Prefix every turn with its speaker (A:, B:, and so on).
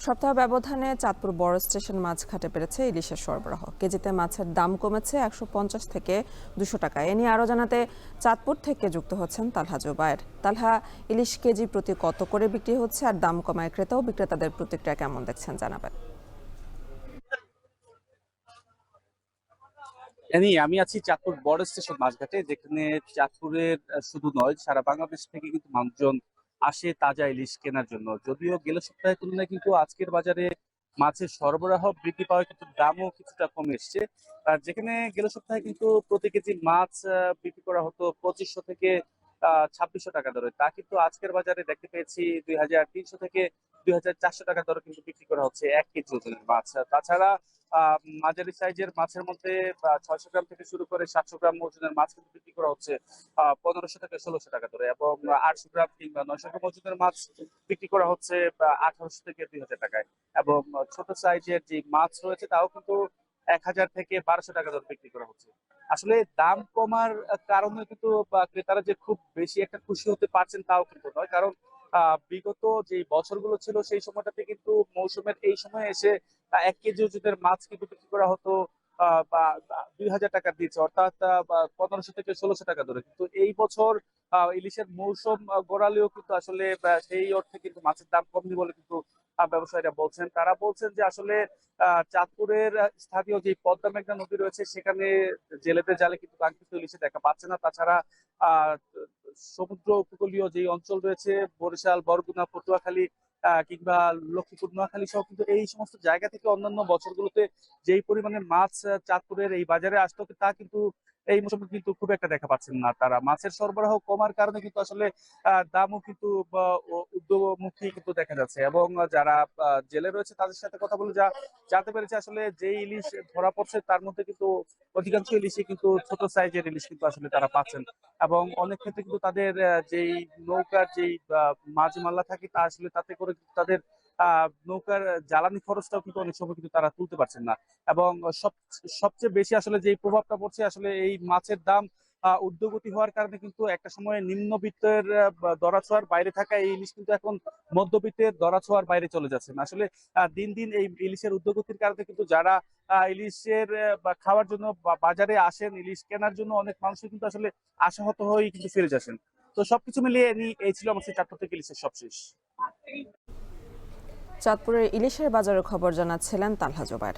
A: সপ্তাহ ব্যবধানে চাঁদপুর বড় স্টেশন মাছঘাটে বেড়েছে ইলিশের সরবরাহ। কেজিতে মাছের দাম কমেছে 150 থেকে 200 টাকা। এ নিয়ে আরও জানাতে চাঁদপুর থেকে যুক্ত হচ্ছেন তালহা জুবায়ের। তালহা, ইলিশ কেজি প্রতি কত করে বিক্রি হচ্ছে আর দাম কমায় ক্রেতা ও বিক্রেতাদের প্রতিক্রিয়া কেমন দেখছেন জানাবেন।
B: আমি আছি চাঁদপুর বড় স্টেশন মাছঘাটে, যেখানে চাঁদপুরের শুধু নয়, সারা বাংলাদেশ থেকে কিন্তু মানুষজন আসে তাজা ইলিশ কেনার জন্য। যদিও গেল সপ্তাহের তুলনায় কিন্তু আজকের বাজারে মাছের সরবরাহ বৃদ্ধি পাওয়ায় কিন্তু দামও কিছুটা কমে এসছে। আর যেখানে গেল সপ্তাহে কিন্তু প্রতি কেজি মাছ বিক্রি করা হতো 2500 থেকে 2600 টাকা দরে, তা কিন্তু আজকের বাজারে দেখতে পেয়েছি 2300 থেকে 2400 টাকা দরে কিন্তু বিক্রি করা হচ্ছে 1 কেজি ওজনের মাছ। তাছাড়া মাঝারি সাইজের মাছের মধ্যে 600 গ্রাম থেকে শুরু করে 700 গ্রাম ওজনের মাছ কিন্তু বিক্রি করা হচ্ছে 1500 থেকে 1600 টাকা ধরে, এবং 800 গ্রাম কিংবা 900 গ্রাম ওজনের মাছ বিক্রি করা হচ্ছে 1800 থেকে 2000 টাকায়। এবং ছোট সাইজের যে মাছ রয়েছে তাও কিন্তু 1000 থেকে 1200 টাকা ধরে বিক্রি করা হচ্ছে। আসলে দাম কমার কারণে কিন্তু ক্রেতারা যে খুব বেশি একটা খুশি হতে পারছেন তাও কিন্তু নয়, কারণ বিগত যে বছরগুলো ছিল সেই সময়টাতে কিন্তু মৌসুমের এই সময় এসে 1 কেজি ওজনের মাছ কিন্তু বিক্রি করা হতো 2000 টাকা দিচ্ছে, অর্থাৎ 1500 থেকে 1600 টাকা ধরে। কিন্তু এই বছর ইলিশের মৌসুম গড়ালেও কিন্তু আসলে সেই অর্থে কিন্তু মাছের দাম কমেনি বলে কিন্তু ব্যবসায়ীরা বলছেন। তারা বলছেন যে আসলে চাঁদপুরের স্থানীয় যে পদ্মা মেঘনা নদী রয়েছে সেখানে জেলেদের জালে কিন্তু কাঙ্ক্ষিত ইলিশে দেখা পাচ্ছে না। তাছাড়া আহ সমুদ্র উপকূলীয় যে অঞ্চল রয়েছে, বরিশাল, বরগুনা, পটুয়াখালী কিংবা লক্ষ্মীপুর, নোয়াখালী সহ কিন্তু এই সমস্ত জায়গা থেকে অন্যান্য বছরগুলোতে যেই পরিমাণে মাছ চাঁদপুরের এই বাজারে আসতো, তা কিন্তু এই মৌসুমে কিন্তু খুব একটা দেখা পাচ্ছেন না তারা। মাছের সরবরাহ কমার কারণে কিন্তু আসলে দামও কিন্তু ঊর্ধ্বমুখী কিন্তু দেখা যাচ্ছে। এবং যারা জেলে রয়েছে তাদের সাথে কথা বলে জানতে পেরেছে আসলে যে ইলিশ ধরা পড়ছে তার মধ্যে কিন্তু অধিকাংশ ইলিশই কিন্তু ছোট সাইজের ইলিশ কিন্তু আসলে তারা পাচ্ছেন। এবং অনেক ক্ষেত্রে কিন্তু তাদের যেই নৌকার যেই মাঝ মাল্লা থাকে তা আসলে তাতে করে কিন্তু তাদের নৌকার জ্বালানি খরচটাও কিন্তু অনেক সময় কিন্তু তারা তুলতে পারছেন না। এবং সবচেয়ে বেশি আসলে যেই প্রভাবটা পড়ছে আসলে এই মাছের দাম ঊর্ধ্বগতি হওয়ার কারণে কিন্তু একটা সময় নিম্নবিত্তের দরাছোঁয়ার বাইরে থাকা এই ইলিশ কিন্তু এখন মধ্যবিত্তের দরাছোঁয়ার বাইরে চলে যাচ্ছে। আসলে দিন দিন এই ইলিশের ঊর্ধ্বগতির কারণে কিন্তু যারা ইলিশের বা খাওয়ার জন্য বাজারে আসেন, ইলিশ কেনার জন্য অনেক মানুষই কিন্তু আসলে আশাহত হয়েই কিন্তু ফিরে যাচ্ছেন। তো সবকিছু মিলিয়ে এই ছিল আমার সেই চাঁদপুর থেকে ইলিশের সবশেষ।
A: চাঁদপুরের ইলিশের বাজারের খবর জানাচ্ছিলেন তালহা জুবায়ের।